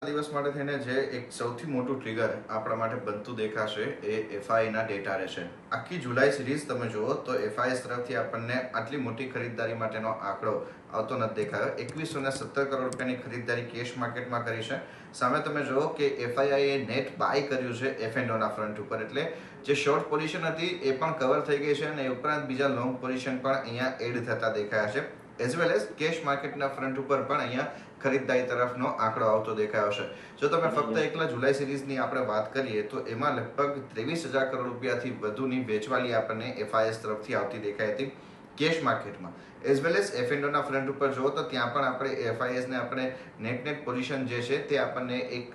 દિવસ માટે થઈને જે એક સૌથી મોટું ટ્રિગર આપણા માટે બનતું દેખાશે એ એફઆઈના ડેટા રહેશે. આખી જુલાઈ સિરીઝ તમે જુઓ તો એફઆઈએસ તરફથી આપણને આટલી મોટી ખરીદદારી માટેનો આંકડો આવતો નથી દેખાયો. 2117 કરોડ રૂપિયાની ખરીદદારી કેશ માર્કેટમાં કરી છે. સામે તમે જુઓ કે એફઆઈઆઈએ નેટ બાય કર્યું છે એફ&ઓના ફ્રન્ટ ઉપર, એટલે જે શોર્ટ પોઝિશન હતી એ પણ કવર થઈ ગઈ છે અને એ ઉપરાંત બીજા લોંગ પોઝિશન પણ અહીંયા એડ થતા દેખાયા છે. એઝ વેલ એઝ કેશ માર્કેટના ફ્રન્ટ ઉપર પણ અહીંયા ખરીદદારી તરફનો આંકડો આવતો દેખાયો છે. જો તમે ફક્ત એકલા જુલાઈ સિરીઝની આપણે વાત કરીએ તો એમાં લગભગ 23,000 કરોડ રૂપિયાથી વધુની વેચવાલી આપણને એફઆઈએસ તરફથી આવતી દેખાઈ હતી કેશ માર્કેટમાં. એઝ વેલ એઝ એફ&ઓના ફ્રન્ટ ઉપર જુઓ તો ત્યાં પણ આપણે એફઆઈએસને આપણે નેટ પોઝિશન જે છે તે આપણને એક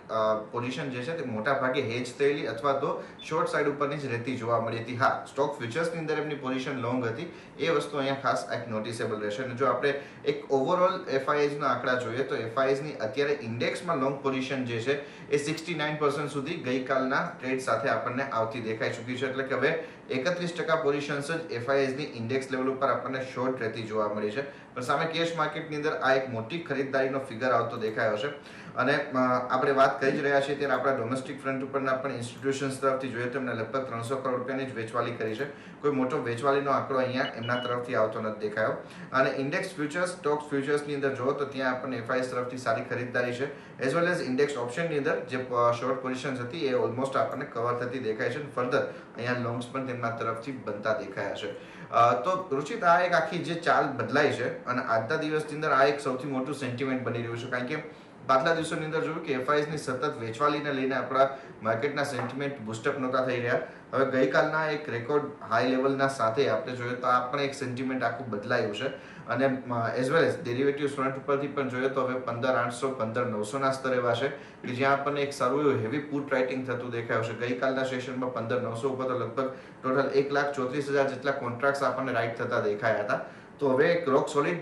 પોઝિશન જે છે તે મોટા ભાગે હેજ થયેલી અથવા તો શોર્ટ સાઈડ ઉપરની જ રહેતી જોવા મળી હતી. હા, સ્ટોક ફ્યુચર્સની અંદર એમની પોઝિશન લોંગ હતી, એ વસ્તુ અહીંયા ખાસ એક નોટિસેબલ રહેશે. અને જો આપણે એક ઓવરઓલ એફઆઈએસના આંકડા જોઈએ તો એફઆઈએસની અત્યારે ઇન્ડેક્સમાં લોંગ પોઝિશન જે છે એ 69% સુધી ગઈકાલના ટ્રેડ સાથે આપણને આવતી દેખાઈ ચૂકી છે. એટલે કે હવે 31% પોઝિશન્સ જ એફઆઈએસની ઇન્ડેક્સ લેવલ ઉપર આપણને શોર્ટ રહેતી જોવા મળી છે. પણ સામે કેશ માર્કેટની અંદર આ એક મોટી ખરીદદારીનો ફિગર આવતો દેખાયો છે. અને આપણે વાત કરી જ રહ્યા છીએ ત્યારે આપણા ડોમેસ્ટિક ફ્રન્ટ ઉપરના પણ ઇન્સ્ટિટ્યુશન્સ તરફથી જોઈએ તો એમને લગભગ 300 કરોડ રૂપિયાની જ વેચવાલી કરી છે. કોઈ મોટો વેચવાલીનો આંકડો અહીંયા એમના તરફથી આવતો નથી દેખાયો. અને ઇન્ડેક્સ ફ્યુચર્સ, સ્ટોક્સ ફ્યુચર્સની અંદર જુઓ તો ત્યાં આપણને એફઆઈએસ તરફથી સારી ખરીદદારી છે. એઝ વેલ એઝ ઇન્ડેક્સ ઓપ્શનની અંદર જે શોર્ટ પોઝિશન્સ હતી એ ઓલમોસ્ટ આપણને કવર થતી દેખાય છે. ફર્ધર અહીંયા લોંગ્સ પણ તેમના તરફથી બનતા દેખાયા છે. તો રુચિત, આ એક આખી જે ચાલ બદલાઈ છે અને આજના દિવસની અંદર આ એક સૌથી મોટું સેન્ટિમેન્ટ બની રહ્યું છે. કારણ કે પાછલા દિવસોની અંદર જોયું કે એફઆઈએસની સતત વેચવાલીને લઈને આપણા માર્કેટના સેન્ટિમેન્ટ બુસ્ટઅપ નહોતા થઈ રહ્યા. હવે ગઈકાલના એક રેકોર્ડ હાઈ લેવલના સાથે આપણે જોઈએ તો આ પણ એક સેન્ટિમેન્ટ આખું બદલાયું છે. અને as well as derivatives front ઉપરથી પણ જોઈએ તો હવે 15,800 15,900ના સ્તર એવા છે કે જ્યાં આપણને એક સારું એવું હેવી પુટ રાઇટિંગ થતું દેખાયું છે. ગઈકાલના સેશનમાં 15,900 ઉપર તો લગભગ ટોટલ 1,34,000 જેટલા કોન્ટ્રાક્ટ આપણને રાઇટ થતા દેખાયા હતા. તો હવે એક રોક સોલિડ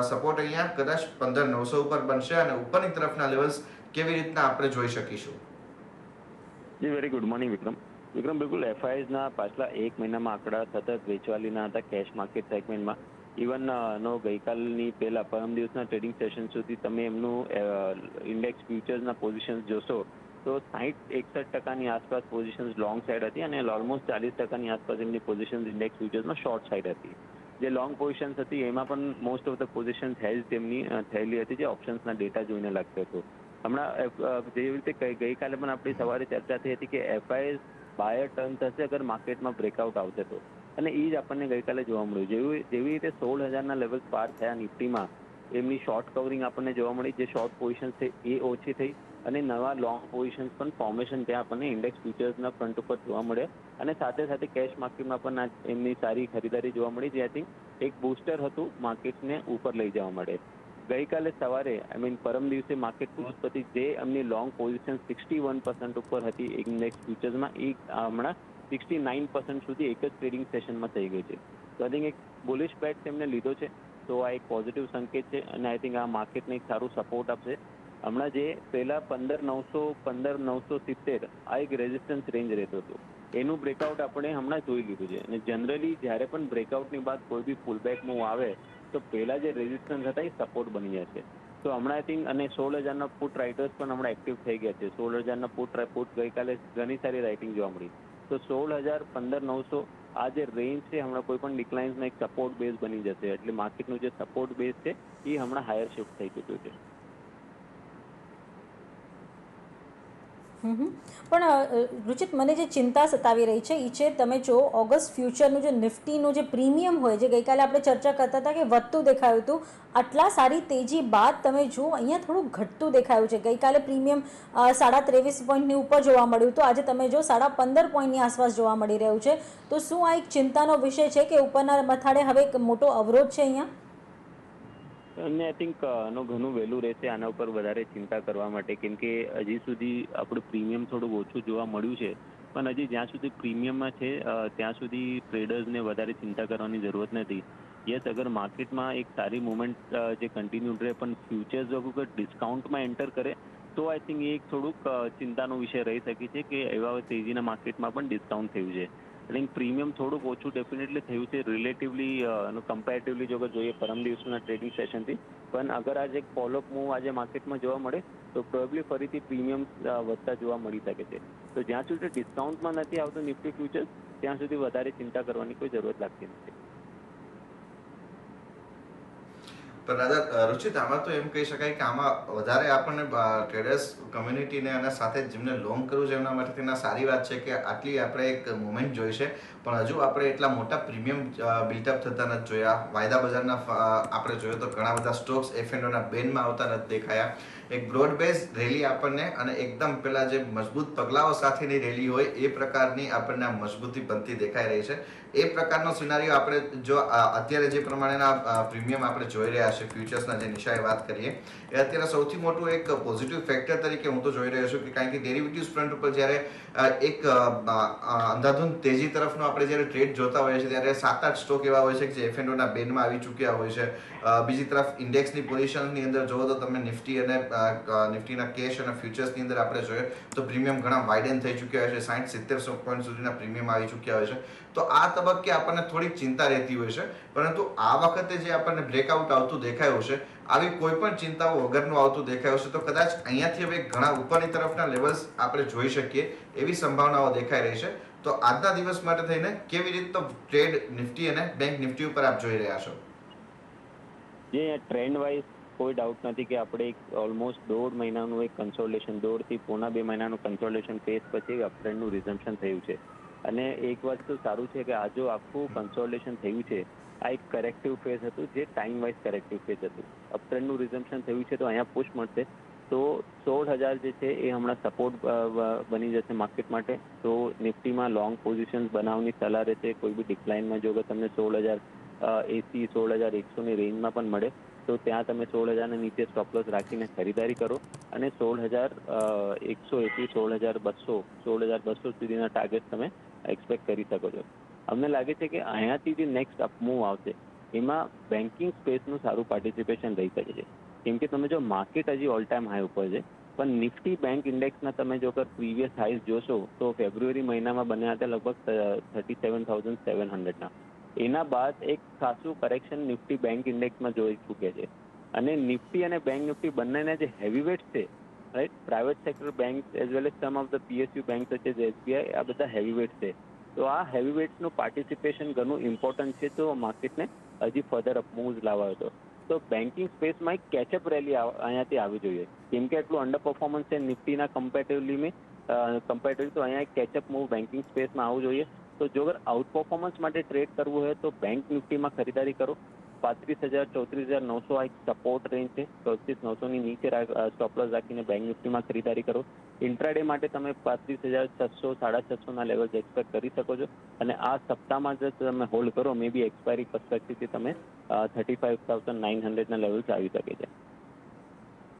સપોર્ટ અહીંયા કદાચ 15,900 ઉપર બનશે અને ઉપરની તરફના લેવલ્સ કેવી રીતના આપણે જોઈ શકીશું? જી, વેરી ગુડ મોર્નિંગ વિક્રમ. બિલકુલ એફઆઈએસના પાછલા એક મહિનામાં આંકડા સતત વેચવાલીના હતા કેશ માર્કેટ સેગમેન્ટમાં. ઇવન ગઈકાલની પહેલા પરમ દિવસના ટ્રેડિંગ સેશન સુધી તમે એમનું ઇન્ડેક્સ ફ્યુચર્સના પોઝિશન્સ જોશો તો 60-61% આસપાસ પોઝિશન્સ લોંગ સાઈડ હતી અને ઓલમોસ્ટ 40% આસપાસ એમની પોઝિશન્સ ઇન્ડેક્સ ફ્યુચર્સમાં શોર્ટ સાઈડ હતી. જે લોંગ પોઝિશન્સ હતી એમાં પણ મોસ્ટ ઓફ ધ પોઝિશન્સ હેજ તેમની થયેલી હતી, જે ઓપ્શન્સના ડેટા જોઈને લાગતું હતું. હમણાં જેવી રીતે ગઈકાલે પણ આપણી સવારે ચર્ચા થઈ હતી કે એફઆઈએસ બાયર ટર્ન થશે અગર માર્કેટમાં બ્રેકઆઉટ આવશે તો, અને એ જ આપણને ગઈકાલે જોવા મળ્યું. જેવી રીતે 16,000ના લેવલ્સ પાર થયા નિફ્ટીમાં એમની શોર્ટ કવરિંગ આપણને જોવા મળી. જે શોર્ટ પોઝિશન્સ છે એ ઓછી થઈ અને નવા લોંગ પોઝિશન્સ પણ ફોર્મેશન ત્યાં આપણને ઇન્ડેક્સ ફ્યુચર્સના ફ્રન્ટ ઉપર જોવા મળ્યા. અને સાથે સાથે કેશ માર્કેટમાં પણ એમની સારી ખરીદારી જોવા મળી, જે આઈ થિંક એક બૂસ્ટર હતું માર્કેટને ઉપર લઈ જવા મળે. ગઈકાલે સવારે પરમ દિવસે માર્કેટ ક્લોઝ પછી જે એમની લોંગ પોઝિશન 61% ઉપર હતી ઇન્ડેક્સ ફ્યુચર્સમાં, એ હમણાં 69% સુધી એક જ ટ્રેડિંગ સેશનમાં થઈ ગઈ છે. તો આઈ થિંક એક બુલિશ બેટ તેમને લીધો છે, તો આ એક પોઝિટિવ સંકેત છે અને આઈ થિંક આ માર્કેટને એક સારું સપોર્ટ આપશે. હમણાં જે પહેલા 15,900 15,970 આ એક રેઝિસ્ટન્સ રેન્જ રહેતો હતો, એનું બ્રેકઆઉટ આપણે હમણાં જોઈ લીધું છે. અને જનરલી જ્યારે પણ બ્રેકઆઉટની બાદ કોઈ બી ફૂલબેક મૂવ આવે તો પહેલા જે રેઝિસ્ટન્સ હતા એ સપોર્ટ બની જાય છે. તો હમણાં આઈ થિંક અને 16,000ના પુટ રાઇટર્સ પણ હમણાં એક્ટિવ થઈ ગયા છે. 16,000ના પુટ ગઈકાલે ઘણી સારી રાઇટિંગ જોવા મળી. તો 16,000 15,900 આ જે રેન્જ છે હમણાં કોઈ પણ ડિક્લાઇન્સનો એક સપોર્ટ બેઝ બની જશે. એટલે માર્કેટનું જે સપોર્ટ બેઝ છે એ હમણાં હાયર શિફ્ટ થઈ ચૂક્યું છે. પણ રુચિત, મને જે ચિંતા સતાવી રહી છે એ છે, તમે જો ઓગસ્ટ ફ્યુચરનું જે નિફ્ટીનું જે પ્રીમિયમ હોય, જે ગઈકાલે આપણે ચર્ચા કરતા હતા કે વધતું દેખાયું હતું, આટલા સારી તેજી બાદ તમે જુઓ અહીંયા થોડું ઘટતું દેખાયું છે. ગઈકાલે પ્રીમિયમ 23.5 પોઈન્ટની ઉપર જોવા મળ્યું હતું, આજે તમે જો 15.5 પોઈન્ટની આસપાસ જોવા મળી રહ્યું છે. તો શું આ એક ચિંતાનો વિષય છે કે ઉપરના મથાળે હવે એક મોટો અવરોધ છે અહીંયા? અને આઈ થિંક આનું ઘણું વહેલું રહેશે આના ઉપર વધારે ચિંતા કરવા માટે, કેમ કે હજી સુધી આપણું પ્રીમિયમ થોડું ઓછું જોવા મળ્યું છે. પણ હજી જ્યાં સુધી પ્રીમિયમમાં છે ત્યાં સુધી ટ્રેડર્સને વધારે ચિંતા કરવાની જરૂરત નથી. યસ, અગર માર્કેટમાં એક સારી મુવમેન્ટ જે કન્ટિન્યુ રહે પણ ફ્યુચર્સ જો અગર ડિસ્કાઉન્ટમાં એન્ટર કરે તો આઈ થિંક એ એક થોડુંક ચિંતાનો વિષય રહી શકે છે કે એવા તેજીના માર્કેટમાં પણ ડિસ્કાઉન્ટ થયું છે. આઈ થિંક પ્રીમિયમ થોડુંક ઓછું ડેફિનેટલી થયું છે રિલેટિવલી કમ્પેરેટિવલી જો જોઈએ પરમ દિવસના ટ્રેડિંગ સેશનથી, પણ અગર આજે એક ફોલોઅપ મૂવ આજે માર્કેટમાં જોવા મળે તો પ્રોબેબલી ફરીથી પ્રીમિયમ વધતા જોવા મળી શકે છે. તો જ્યાં સુધી ડિસ્કાઉન્ટમાં નથી આવતું નિફ્ટી ફ્યુચર્સ ત્યાં સુધી વધારે ચિંતા કરવાની કોઈ જરૂરત લાગતી નથી. પણ દાદા રુચિત, આમાં તો એમ કહી શકાય કે આમાં વધારે આપણને ટ્રેડર્સ કમ્યુનિટીને અને સાથે જેમને લોંગ કરવું છે એમના માટે સારી વાત છે કે આટલી આપણે એક મુવમેન્ટ જોઈ છે, પણ હજુ આપણે એટલા મોટા પ્રીમિયમ બિલ્ટઅપ થતા નથી જોયા. વાયદા બજારના આપણે જોઈએ તો ઘણા બધા સ્ટોક્સ F&Oના બેનમાં આવતા નથી દેખાયા. એક બ્રોડ બેઝ રેલી આપણને અને એકદમ પેલા જે મજબૂત પગલાઓ સાથેની રેલી હોય એ પ્રકારની આપણને મજબૂતી બનતી દેખાઈ રહી છે. એ પ્રકારનો સિનારીઓ આપણે જો અત્યારે જે પ્રમાણેના પ્રીમિયમ આપણે જોઈ રહ્યા છે ફ્યુચર્સના, જે નિશાએ વાત કરીએ, એ અત્યારે સૌથી મોટું એક પોઝિટિવ ફેક્ટર તરીકે હું તો જોઈ રહ્યો છું. કે કારણ કે ડેરિવેટિવ્સ ફ્રન્ટ ઉપર જ્યારે એક અંધાધૂંધ તેજી તરફનો આપણે જ્યારે ટ્રેડ જોતા હોઈએ છીએ ત્યારે 7-8 સ્ટોક એવા હોય છે કે જે F&Oના બેનમાં આવી ચૂક્યા હોય છે. બીજી તરફ ઇન્ડેક્સની પોઝિશનની અંદર જોવો તો તમે નિફ્ટી અને નિફ્ટીના કેશ અને ફ્યુચર્સની અંદર આપણે જોઈએ તો પ્રીમિયમ ઘણા વાઇડન થઈ ચૂક્યા હોય છે. 60-70 પોઈન્ટ સુધીના પ્રીમિયમ આવી ચૂક્યા હોય છે. તો આ તબક્કે આપણને થોડીક ચિંતા રહેતી હોય છે. પરંતુ આ વખતે જે આપણને બ્રેકઆઉટ આવતું દેખાયું છે, આવી કોઈ પણ ચિંતાઓ વગરનું આવતું દેખાયું છે, તો કદાચ અહીંયાથી હવે ઘણા ઉપરની તરફના લેવલ્સ આપણે જોઈ શકીએ એવી સંભાવનાઓ દેખાઈ રહી છે. તો આજના દિવસ માટે થઈને કેવી રીતનો ટ્રેડ નિફ્ટી અને બેંક નિફ્ટી ઉપર આપ જોઈ રહ્યા છો? જે ટ્રેન્ડ વાઇઝ કોઈ ડાઉટ નથી કે આપણે એક ઓલમોસ્ટ 1.5 મહિનાનું એક કન્સોલિડેશન, 1.5 થી 1.5-2 મહિનાનું કન્સોલિડેશન ફેઝ પછી અપટ્રેન્ડનું રિઝમ્પશન થયું છે. અને એક વસ્તુ સારું છે કે આ જો આખું કન્સોલિડેશન થયું છે, આ એક કરેક્ટિવ ફેઝ હતું, જે ટાઈમ વાઇઝ કરેક્ટિવ ફેઝ હતું. અપટ્રેન્ડનું રિઝમ્પશન થયું છે તો અહીંયા પુશ મળશે. તો 16,000 જે છે એ હમણાં સપોર્ટ બની જશે માર્કેટ માટે. તો નિફ્ટીમાં લોંગ પોઝિશન બનાવવાની સલાહ રહેશે. કોઈ બી ડિક્લાઇનમાં જો અગર તમને 16,080, 16,100ની રેન્જમાં પણ મળે તો ત્યાં તમે 16,000 નીચે સ્ટોપ લોસ રાખીને ખરીદારી કરો અને 16,180, 16,200, 16,200 સુધીના ટાર્ગેટ તમે એક્સપેક્ટ કરી શકો છો. અમને લાગે છે કે અહીંયાથી જે નેક્સ્ટ અપમૂવ આવશે એમાં બેન્કિંગ સ્પેસનું સારું પાર્ટિસિપેશન રહી શકે છે. કેમ કે તમે જો માર્કેટ હજી ઓલ ટાઈમ હાઈ ઉપર છે, પણ નિફ્ટી બેંક ઇન્ડેક્સના તમે જો અગર પ્રીવિયસ હાઈઝ જોશો તો ફેબ્રુઆરી મહિનામાં બન્યા હતા લગભગ 37,700ના. એના બાદ એક ખાસું કરેક્શન નિફ્ટી બેંક ઇન્ડેક્સમાં જોઈ ચૂકે છે. અને નિફ્ટી અને બેંક નિફ્ટી બંનેના જે હેવીવેટ્સ છે, right, private sector bank as well as some of the PSU bank such as SBI, આ બધા હેવીવેટ્સ છે. તો આ હેવીવેટ્સનું પાર્ટિસિપેશન ઘણું ઇમ્પોર્ટન્ટ છે તો માર્કેટને હજી ફર્ધર અપમૂવ્સ લાવાયો હતો. તો બેન્કિંગ સ્પેસમાં એક કેચઅપ રેલી અહીંયાથી આવી જોઈએ. કેમ કે એટલું અંડર પરફોર્મન્સ છે નિફ્ટીના કમ્પેરેટિવલી, તો અહીંયા એક કેચઅપ મૂવ બેન્કિંગ સ્પેસમાં આવવું જોઈએ. તો જો અગર આઉટ પરફોર્મન્સ માટે ટ્રેડ કરવું હોય તો બેંક નિફ્ટીમાં ખરીદારી કરો. 35,000, 34,900 આ એક સપોર્ટ રેન્જ છે. 34,900ની નીચે સ્ટોપ લોસ રાખીને બેંક નિફ્ટીમાં ખરીદારી કરો. ઇન્ટ્રાડે માટે તમે 35,600, 650ના લેવલ એક્સપેક્ટ કરી શકો છો. અને આ સપ્તાહમાં જ તમે હોલ્ડ કરો, મે બી એક્સપાયરી પર્સપેક્ટિવથી તમે 35,900ના લેવલ્સ આવી શકે છે.